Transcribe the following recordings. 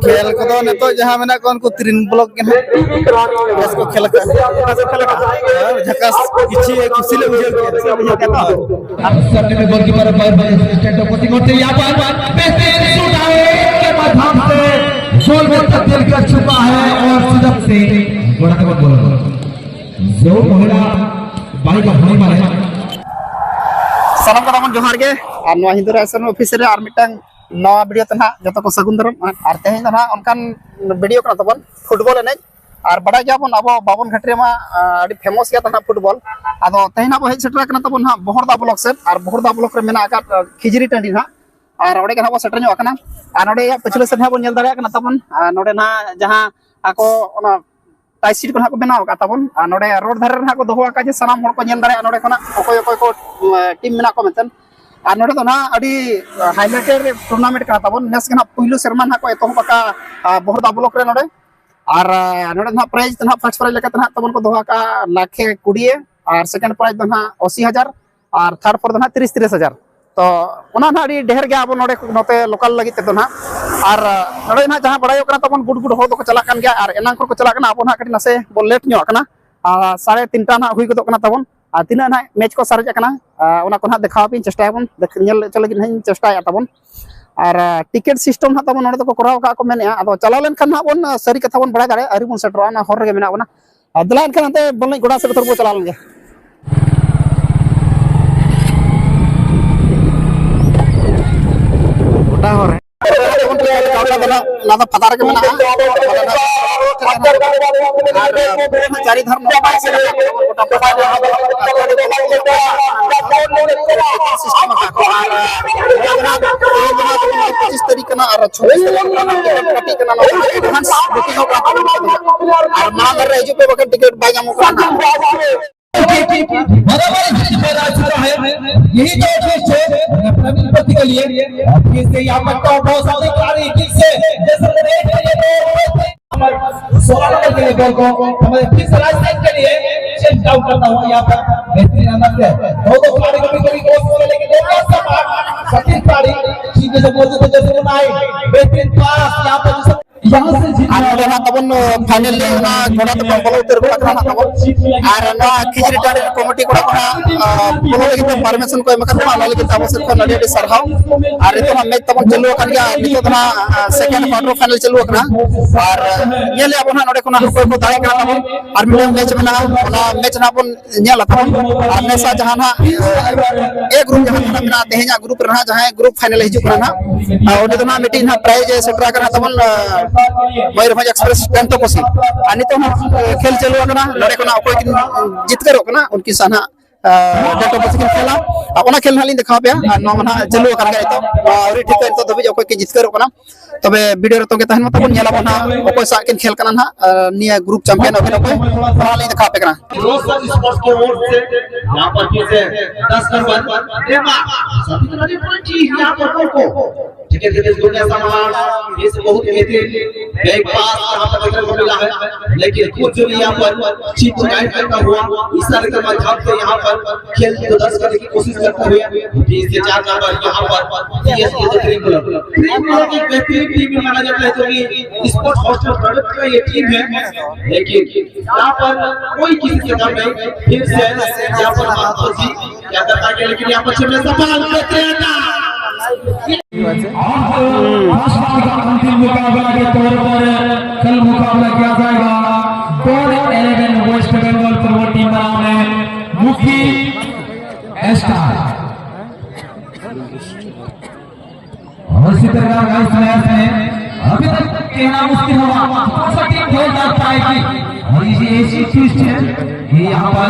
खेल को नितो जहां मेना कोन को 3 ब्लॉक के बेस को खेल झकास किछि खुशी ले बुझे में गोलकीपर स्टैंड कोचिंग करते यहां पर बेहतरीन शॉट आए के माध्यम से गोल में तब्दील कर चुका है और सुजब से गोला तक बोल जो महिला बाई का होने वाले सालाम कदम जोहार के और नवा हिंदू राशन ऑफिस रे आर मिटंग नवा वीडियो तना जतो को सगुन दरम और तेहेन तना उनकान वीडियो कना तबन फुटबॉल एने और बड़ा जाबन अब बाबन घाटरे मा अडी फेमस गया तना फुटबॉल आदो तेहेन अब हेज सेटरा कना तबन हा बहरदा ब्लॉक से और बहरदा ब्लॉक रे मेना का खिजरी टंडी ना और ओडे कना बो सेटर नो कना और ओडे पिछले से बो नेल दाड़े कना तबन नोडे ना जहां आको ओना टाई सीट को बनाव का तबन नोडे रोड धारे ना को दोहो का जे सनाम हर को नेल दाड़े नोडे कना ओकोय ओकोय को टीम मेना को मेतन और नोडे तो ना अडी हाईलाइटेड टूर्नामेंट का तबन नेस के ना पहिलो शर्मा ना को एतो बका बहरदा ब्लॉक रे नोडे और नोडे ना प्राइज तना फर्स्ट प्राइज लेका तना तबन को दोहा का लाखे 20 और सेकंड प्राइज तना 80,000 और थर्ड पर तना 30,000 तो ओना ना अडी ढेर गया अब नोडे नोते लोकल लगी ते ना और नोडे ना जहां बड़ायो कना तबन गुड गुड हो तो को चला कान गया और एनांग को चला कना अब ना कटी नसे बो लेट न्यो कना 3:30 टा ना हुई गदो कना तबन आ तिना ना मैच को सारे कना ओना को ना देखाव पिन चेष्टा बन देख नेल चले कि नहीं चेष्टा तबन और टिकट सिस्टम हा तबन नोडे तो को कराव का को मेने आदो चला लेन खान बन सरी कथा बन बड़ा दाड़े अरि बन सेटरा ना हर रे मेना बना अदला खान ते बन गोडा से थोर बो चला लेंगे गोडा हो रे ना तो पता के मेना चारी धर्म सिस्टम का तरीके ना और छोटी के ना एडवांस बुकिंग हो और मांग रहे जो पे वक्त टिकट बाय जामो करना यही तो चीज है प्रवीण पति के लिए फिर से यहां पर तो बहुत सारी कारी किक से जैसे देख रहे तो 16 नंबर के लिए बॉल को हमारे फिर से राइट साइड के लिए चेंज डाउन करता हुआ यहां पर बेहतरीन अंदर से दो कारी को भी कोशिश कर लेकिन देखो सब सटीक कारी सीधे से बोल देते जैसे वो नहीं बेहतरीन पास यहां पर यहाँ से और ना तबन फाइनल ना गोडा तो बोलो उतर गोडा ना तबन और ना खिचड़ी टारे कमिटी गोडा ना बोलो लगी तो परमिशन को मका ना लगी तब से को नडी सरहाव और तो मैच तबन चलो कन गया नितो ना सेकंड क्वार्टर फाइनल चलो कना और ये ले अब ना नडे को ना कोई को दाई कना तबन और मैच में ना मैच ना बन नेला तबन और नेसा जहां ना एक ग्रुप जहां ना तेहेजा ग्रुप रहा जहां ग्रुप फाइनल हिजु कना ओडे तो ना मीटिंग ना प्राइज सेटरा कना तबन मयूरभंज एक्सप्रेस टेंटो कोसी अनि तो खेल चलो कना लड़े कना ओकोय जीत करो कना उनकी साना टेंटो कोसी खेला ओना खेल हाली देखा पे नो मना चलो कर गए तो और ठीक तो दबी ओकोय के जीत करो कना तबे वीडियो रे तो के तहन मतलब नेला बना ओकोय सा के खेल कना ना निया ग्रुप चैंपियन ओके ओकोय हाली देखा पे कना रोशन स्पोर्ट्स के ओर से यहां पर फिर से 10 नंबर देवा सभी नदी पहुंची यहां पर को ठीक है दिनेश गुड़िया सामान इस बहुत बेहतरीन बैक पास यहां पर देखने को मिला है लेकिन कुछ जो यहां पर चीप गाइड करता हुआ इशारे के माध्यम से यहां पर खेल को दर्ज करने की कोशिश करते हुए 20 से 4 नंबर यहां पर सीएस के ड्रीम क्लब की बेहतरीन टीम माना जाता है जो कि स्पोर्ट्स हॉस्टल प्रोडक्ट का ये टीम है लेकिन यहां पर कोई किसी से कम नहीं फिर से यहां पर महतो जी क्या करता है लेकिन यहां पर छिपने सफल बेहतरीन अंतिम मुकाबला के तौर पर कल मुकाबला किया जाएगा टॉर 11 वेस्ट बंगाल फुटबॉल टीम का नाम है मुखी स्टार और इसी तरह गाइस मैच में अभी तक कहना मुश्किल होगा कौन सा टीम खेल जा पाएगी और ये ऐसी चीज है कि यहाँ पर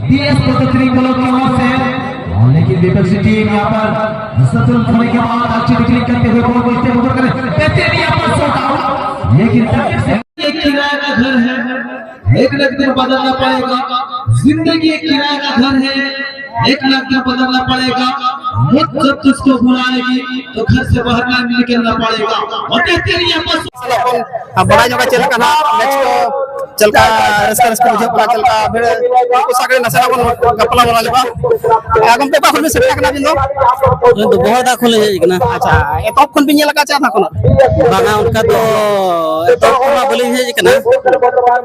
डीएस पद्धति क्लब की ओर से लेकिन विपक्षी टीम यहाँ पर सतुल होने के बाद अच्छी ड्रिबलिंग करते हुए बॉल को इस्तेमाल कर बेहतरीन यहाँ पर शॉट आउट लेकिन एक किराए का घर है एक न दिन बदलना पड़ेगा जिंदगी एक किराए का घर है एक न दिन बदलना पड़ेगा जब तुझको बुलाएगी तो घर से बाहर निकलना पड़ेगा और बेहतरीन यहाँ पर बड़ा जगह चल कना मैच को चलका रस्का रस्का बुझे पड़ा चलका बेड़ को सागरे नसना बन गपला बोला लेबा आगम पे बाखुल में सेटा कना बिंदो तो बहुत खुले है अच्छा ए टॉप खन बिन लगा चा था कोन बांगा उनका तो तो कोना बोले है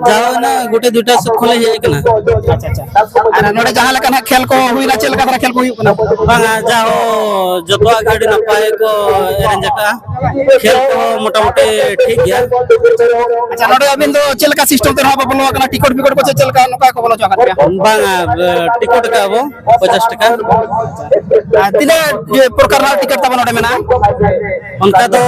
जाओ ना गोटे दुटा सब खोले है अच्छा अच्छा अरे नोडे जहां लका ना खेल को हुई ना चलका था खेल को हुई कोना बांगा जाओ जतो गाड़ी न पाए को एरंजका खेल को मोटा मोटे ठीक गया अच्छा नोडे अबिन तो चलका सिस्टम तो हबा बोलो कना टिकट बिकट को चलका नका को बोलो चका बांगा टिकट का वो 50 टका तिने प्रकार ना टिकट तब नोडे मेना उनका तो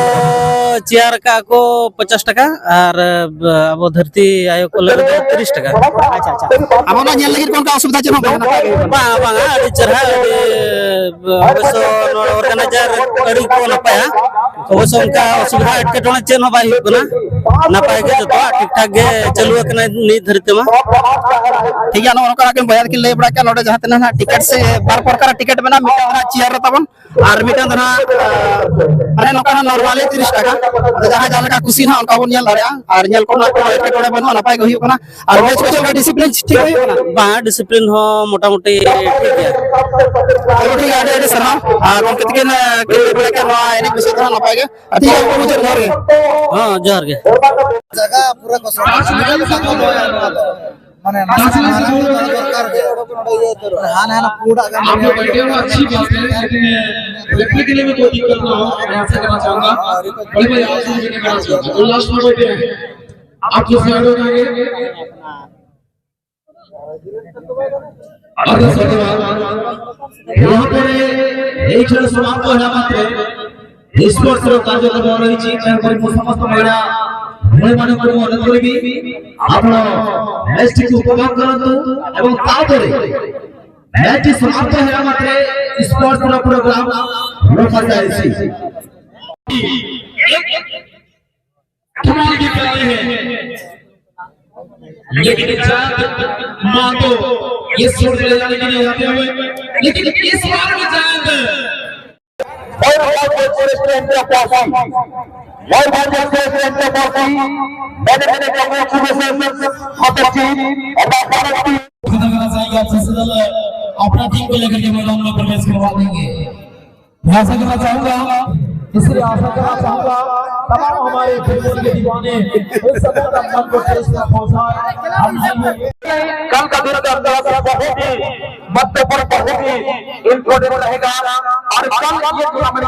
चेयर का को 50 टका और अब धरती आयो को लगे 30 टका अच्छा अच्छा अब ना नेल लगी कोन का असुविधा चनो बांगा बांगा अड़ी चरहा अवश्य ऑर्गेनाइजर अड़ी को नपाया अवश्य उनका असुविधा एटकेटोने चेन हो बाई हुकना नपाय के जतो ठीक ठाक गे चलुआ कना नी धरती में ठीक है ना उनका के बयान के ले बड़ा के नोडे जहां तना टिकट से बार प्रकार टिकट में ना मिटा ना चेयर तबन और मिटा ना अरे नोका नॉर्मली 30 टका जहां जहां का खुशी ना उनका बोन नेल दरिया और नेल को ना एटकेटोने बनो नपाय के हुई कना और मैच को चलका डिसिप्लिन ठीक हुई कना बा डिसिप्लिन हो मोटा मोटी ठीक है ठीक है अरे सना और उनके के बड़ा के ना एने विषय ना नपाय के ठीक है को मुझे घर हां जोहर के जगह पूरा माने हां है ना पूरा आप लोग बैठे हो अच्छी बात है लेकिन बैठने के लिए भी कोई दिक्कत ना हो मैं ऐसा करना चाहूंगा बड़े भाई आप से भी करना चाहूंगा तो लास्ट में बैठे हैं आप जो साइड हो जाएंगे आगे सर यहाँ पर एक जन समाप्त हो रहा मात्र स्पोर्ट्स रो कार्यक्रम हो रही छी तेणुकर समस्त महिला भाई माने को अनुरोध करबी आपण मैच टी उपभोग करंतु एवं तापरे मैच समाप्त हेला मात्रे स्पोर्ट्स रो प्रोग्राम रखा जाय छी कमाल की प्यारी है लेकिन चांद मां तो ये छोड़ ले जाने के लिए आते हुए लेकिन इस बार में चांद रेस्टोरेंट का पास और भारतीय रेस्टोरेंट का पास मैंने कहा सुबह से खतर थी और भारत की करना चाहेंगे आप सबसे पहले अपना टीम को लेकर के मैदान में प्रवेश करवा देंगे मैं आशा करना चाहूंगा इसलिए आशा करना चाहूंगा तमाम हमारे फुटबॉल के दीवाने इस समय तक मन को टेस्ट में पहुंचा कल का दिन बहुत ही महत्वपूर्ण बहुत ही इम्पोर्टेंट रहेगा और कल ये टूर्नामेंट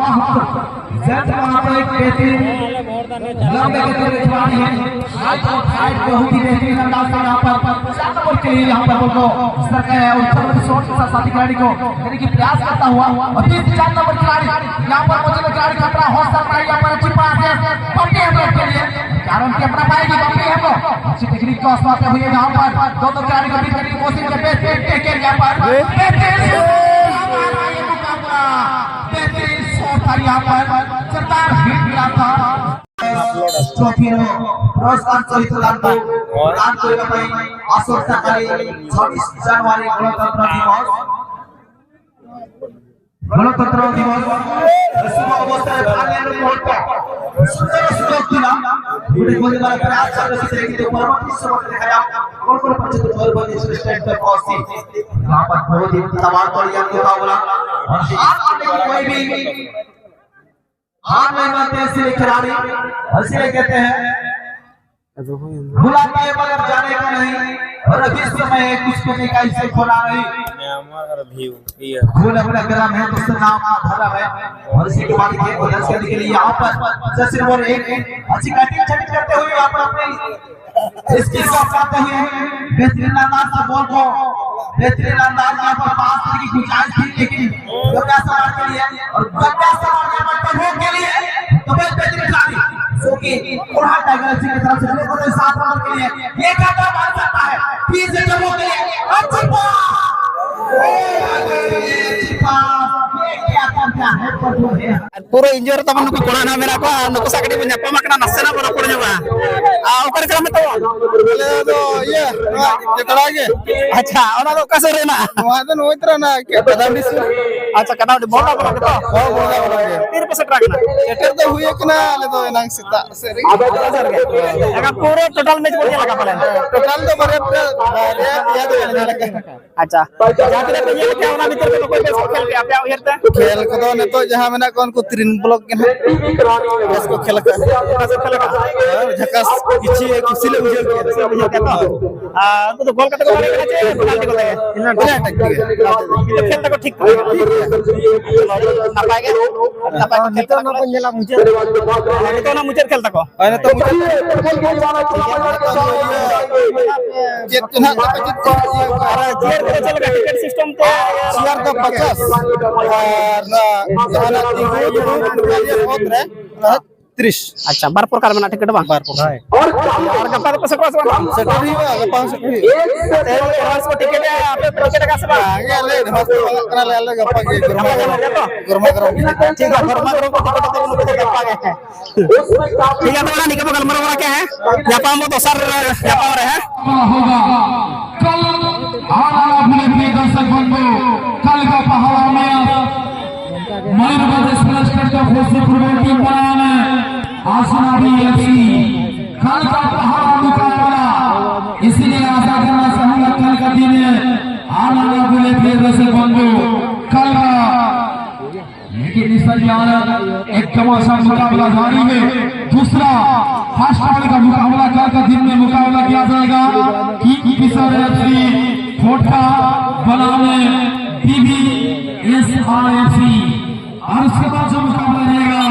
यहाँ पर जज वहाँ पर एक बेहतरीन लंबे के खिलाड़ी है हाइट और हाइट बहुत ही बेहतरीन अंदाज से यहाँ पर 4 नंबर के लिए यहाँ पर उनको सर का है और शॉट के साथ खिलाड़ी को यानी कि प्रयास करता हुआ और 4 नंबर खिलाड़ी यहाँ पर मौजूद खिलाड़ी खतरा हो सकता है यहाँ पर अच्छी पास है बम्पी हम लोग के लिए कारण कि अपना पाएगी बम्पी हम लोग अच्छी टेक्निक क्रॉस पास हुई है यहाँ पर दोनों खिलाड़ी को बीट करने की कोशिश करते हैं टेक यहाँ पर यहाँ पर सरदार हिट मिला था ट्रॉफी में पुरस्कार सहित लाभ दान କରିବା ପାଇଁ ଆସନ୍ତାକାଲି 26 ଜାନୁଆରୀ ଗଣତନ୍ତ୍ର ଦିବସ ଶୁଭ ଅବସରରେ ଭାଗ୍ୟର ମୁହୂର୍ତ୍ତ ସୁନ୍ଦର ସୁଯୋଗ ଥିଲା ଗୋଟେ କରିବାର ପ୍ରୟାସ ଚାଲିଛି कि परवर्ती समय देखा कौन कौन पहुंचे तो बनी स्टेट पे पहुंची यहां पर बहुत ही तबादला मुकाबला और कोई भी हार नहीं मानते ऐसे खिलाड़ी ऐसे कहते हैं बुलाते हैं मगर जाने का नहीं और अभी समय है कुछ करने का इसे खोला नहीं खून अपना ग्राम है तो नाम धरा है और इसी के बाद ये प्रदर्शन करने के लिए यहाँ पर जैसे वो एक अच्छी कटिंग छटिंग करते हुए यहाँ पर अपने इसकी शॉट करते हुए बेहतरीन अंदाज से बॉल को बेहतरीन अंदाज यहाँ पर पास करने की गुंजाइश थी लेकिन गंगा सवार के लिए और गंगा सवार यहाँ पर हो के लिए तो बेहतरीन खिलाड़ी जो कि कोढ़ा टाइगर की तरफ से को 7 नंबर के लिए ये काटा मार सकता है फिर से जम्मू के लिए अच्छी पास ये क्या करता है पर वो है पूरा इंजोर तब नुक कोड़ा ना मेरा को नुक साकड़ी में न्यापा मकना नसेना बड़ा पड़ जावा आ ओकर करा में तो ये केतड़ा के अच्छा ओना तो कसे रे ना वहां तो नोइत्रा ना के कदावडी अच्छा कदावडी बोला बोला के तो बोला के 3% रखना सेटर तो हुए कि ना ले तो एना सीता से रे एका पूरे टोटल मैच बोल लगा पड़े टोटल तो बरे याद लगा अच्छा जाते पे ये क्या ओना भीतर को कोई बेस खेल के आप हेरता खेल को तो ने तो जहां मेना कोन को 3 ब्लॉक के बेस को खेल का झकास किछि किसिले बुझे के तो गोल कते को मारे के पेनाल्टी को दे बिना अटैक के खेल को ठीक ना पाएगा खेलता ना पंजेला मुझे तो ना मुझे खेलता को अरे तो मुझे जितना चेयर करे चल टिकट सिस्टम तो चेयर तो 50 और जाना 30 अच्छा बार प्रकार में टिकट बा बार प्रकार और गप्पा तो सकवा सेटर ही गप्पा से एडवांस को टिकट है आपे टिकट का सब आगे ले करा ले गप्पा के गरमा गरम ठीक है गरमा गरम को टिकट तो उनको गप्पा के ठीक है तो निकल गल मरवा के है गप्पा में तो सर गप्पा रहे होगा कल आना अपने प्रिय दर्शक बंधु कल का पहाड़ा में मयूरभंज एक्सप्रेस का फोर्स फुटबॉल टीम बनाने आसना भी एफसी कल का पहाड़ा मुकाबला इसलिए आशा करना चाहूंगा कल का दिन आना अपने प्रिय दर्शक बंधु कल का लेकिन इस एक तमाशा मुकाबला जारी में दूसरा फर्स्ट राउंड का मुकाबला कल का दिन में मुकाबला किया जाएगा किशोर एफसी कोटा बनाने BBSRFC और उसके बाद जो मुकाबला रहेगा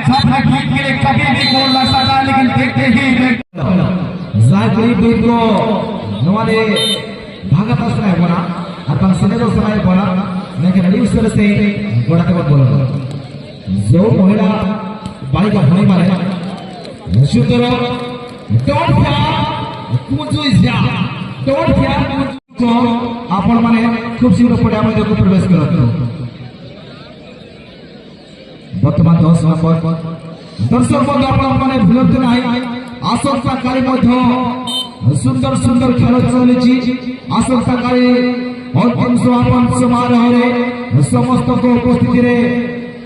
सब ठीक के लिए कभी भी गोल लग सकता है लेकिन देखते ही जाकरी बीट को हमारे भागत आश्रय बना अपन सिनेरो समय बना लेकिन अड़ी उस तरह से गोड़ा के बाद बोला जो महिला बालिका होने वाले शुक्र डोंट फेयर कुछ इजा डोंट फेयर को आपण माने खूब शीघ्र पड़े हम देखो प्रवेश करत वर्तमान 10 नंबर दर्शक बंधु आपण माने भूलत नाही आसंताकारी मध्य सुंदर सुंदर खेल चलिछि आसंताकारी अंतिम समापन समारोह रे समस्त को उपस्थिति रे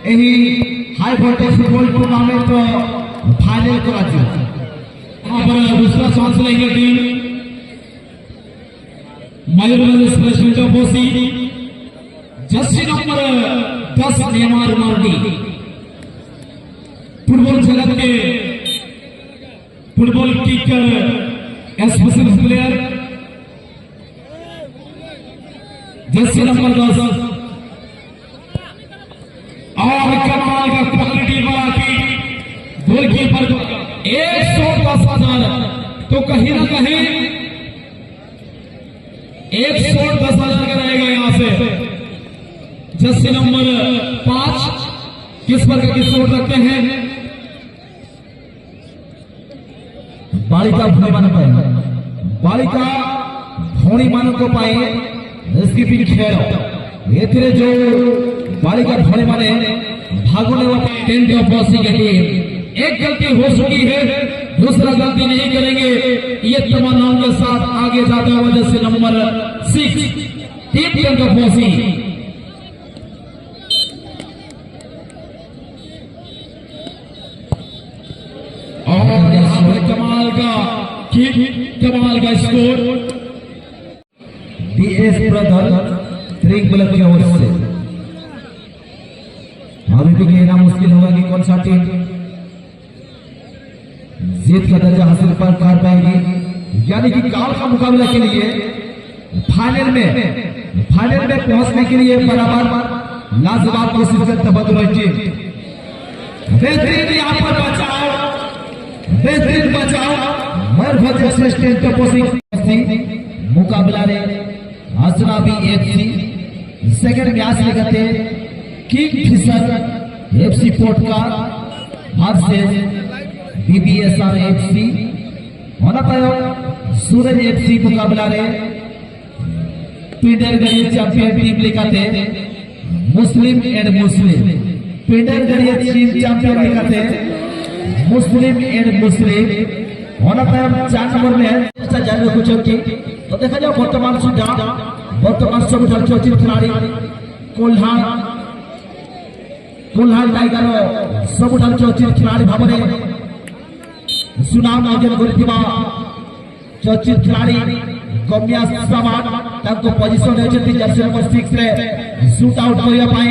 एही high voltage football tournament final कराछि पर दूसरा चांस लेंगे टीम मयूरभंज एक्सप्रेस बोसी jersey number 10 Neymar Mardi football जगत के football kicker special player jersey number 10 और कमाल का क्वालिटी वाला किक गोलकीपर 110,000 तो कहीं ना कहीं 110,000 का रहेगा यहाँ से जर्सी नंबर 5 किस पर किस वोट रखते हैं बालिका भोनी मान बालिका भोनी मान को पाए स्कीपिंग खेल एथिरे जो बालिका भोनी माने भाग लेवा टेंट ऑफ बॉसी के टीम एक गलती हो चुकी है दूसरा गलती नहीं करेंगे ये तमन्नाओं के साथ आगे जाता हुआ जैसे नंबर 6 टीम टेंट ऑफ बॉसी और कमाल का किक कमाल का score BS brother trick block की ओर से अभी भी कहना मुश्किल होगा कि कौन सा टीम जीत का दर्जा हासिल कर पाएगी यानी कि काल का मुकाबला के लिए फाइनल में पहुंचने के लिए बराबर लाजवाब कोशिश करता बदल टीम बेहतरीन यहाँ पर बेहतरीन बचाओ मयूरभंज एक्सप्रेस टीम का पोसिंग मुकाबला रे हसनाबी एफसी सेकंड मैच लेते किंग फिशर एफसी पोर्ट का वर्सेस बीबीएसआर एफसी होना पायो सूरज एफसी मुकाबला रे ट्विटर गली चैंपियन टीम लेते मुस्लिम एंड मुस्लिम पेडर गड़िया चीफ चैंपियन लेकर मुस्लिम एंड मुस्लिम होना था 4 नंबर में अच्छा जाने कुछ की तो देखा जाओ वर्तमान सुधा वर्तमान सब चर्चित खिलाड़ी कोल्हान टाइगर सब चर्चित खिलाड़ी भाव में सुनाम अर्जन करथिबा चर्चित खिलाड़ी गम्या सामान ताको पोजीशन होचती जर्सी नंबर 6 रे शूट आउट होया पाए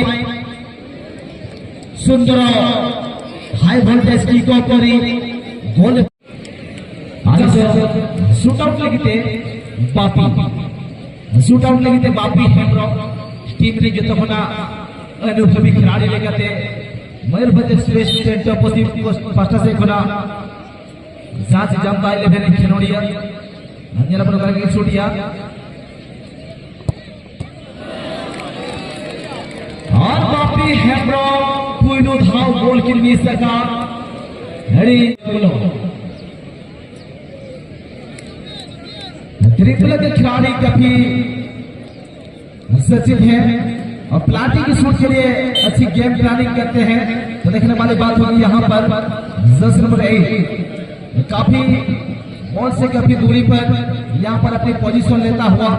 सुंदर हाई वोल्टेज किक ऑफ करी गोल आगे से शूट आउट लगते बापी हेमब्रम टीम रे जतखना अनुभवी खिलाड़ी लेकते मयूरभंज श्रेष्ठ सेंटर पति पास्टा से खना जांच जमता 11 खिलाड़िया अन्य प्रकार के छुटिया और बापी हेमब्रम पुइनो धाव गोल की मिस सका हरी बोलो ट्रिपल के खिलाड़ी काफी सचिव है और प्लाटी की शूट के लिए अच्छी गेम प्लानिंग करते हैं तो देखने वाली बात होगी यहाँ पर 10 नंबर 8 काफी बॉल से काफी दूरी पर यहाँ पर अपनी पोजीशन लेता हुआ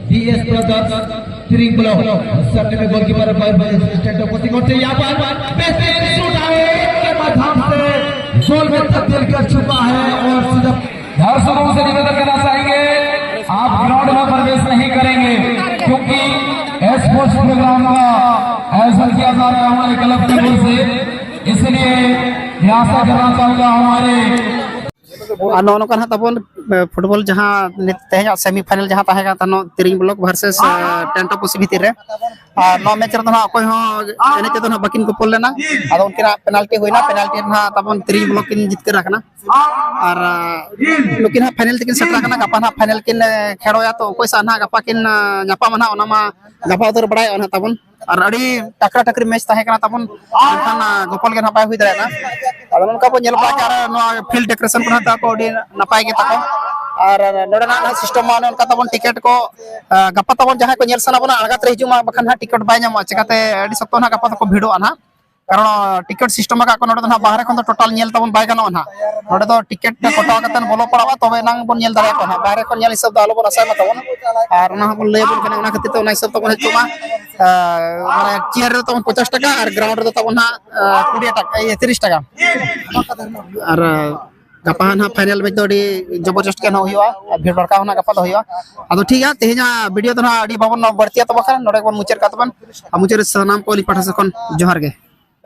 डीएस ब्रदर्स ट्रिंग ब्लॉक सामने में गोलकीपर असिस्टेंट उपस्थित होते यहाँ पर बेहतरीन शूट आए के माध्यम से गोल में तब्दील कर चुका है और सीधा दर्शकों से निवेदन करना चाहेंगे आप ग्राउंड में प्रवेश नहीं करेंगे क्योंकि स्पोर्ट्स प्रोग्राम का आयोजन किया जा रहा है हमारे क्लब की ओर से इसलिए आशा करना चाहूंगा हमारे नौका तबन फुटबॉल जहाँ तेज सेमीफाइनल जहाँ तहेगा तिरिंग ब्लॉक वर्सेस टेंटो पुसी भितर नौ मैच अकोय एने तेदो बाकिन को पोल लेना आदो उनकिना पेनाल्टी होइना पेनाल्टी तबन तिरिंग ब्लॉक किन जितकर रखना और नुकिन फाइनल तकिन सेटर रखना गपा ना फाइनल किन खेड़ोया तो अकोय सा ना गपा किन न्यापा मना ओना मा गपा उतर बड़ाय ओना तबन और अड़ी टकरा टकरी मैच तहेगा तबन खान गोपाल के नपाय हुई दरेना आदो उनका को नेल बा फील्ड डेकोरेशन को हता को अड़ी नपाय के तको और नोडना सिस्टम माने उनका तबन टिकट को गपा तबन जहां को नेल सना बना आगात रे हिजुमा बखन हा टिकट बाय नाम चकाते अड़ी सप्तो ना गपा को भिड़ो आना कारण टिकट सिस्टम का को नोड बाहर खन टोटल नेल तबन बाय गानो ना नोड दो टिकट कटाव कतन बोलो पड़ावा तबे नांग बन नेल दारे को ना बाहर खन नेल हिसाब दा आलो बन आसाय मतवन और ना बन ले बन कने ना खतिर तो ना हिसाब तबन हेचुमा माने चेयर रे तबन 50 टाका और ग्राउंड रे तबन ना 20 टाका 30 टाका और गपा ना फाइनल मैच दो जबरदस्त के ना होइवा भीड़ बड़का होना गपा दो होइवा आदो ठीक है तेजा वीडियो तो ना अडी बाबन बढ़तिया तो बखन नोडे बन मुचर का तबन मुचर सनाम को लिपाठा से कोन जोहार गे।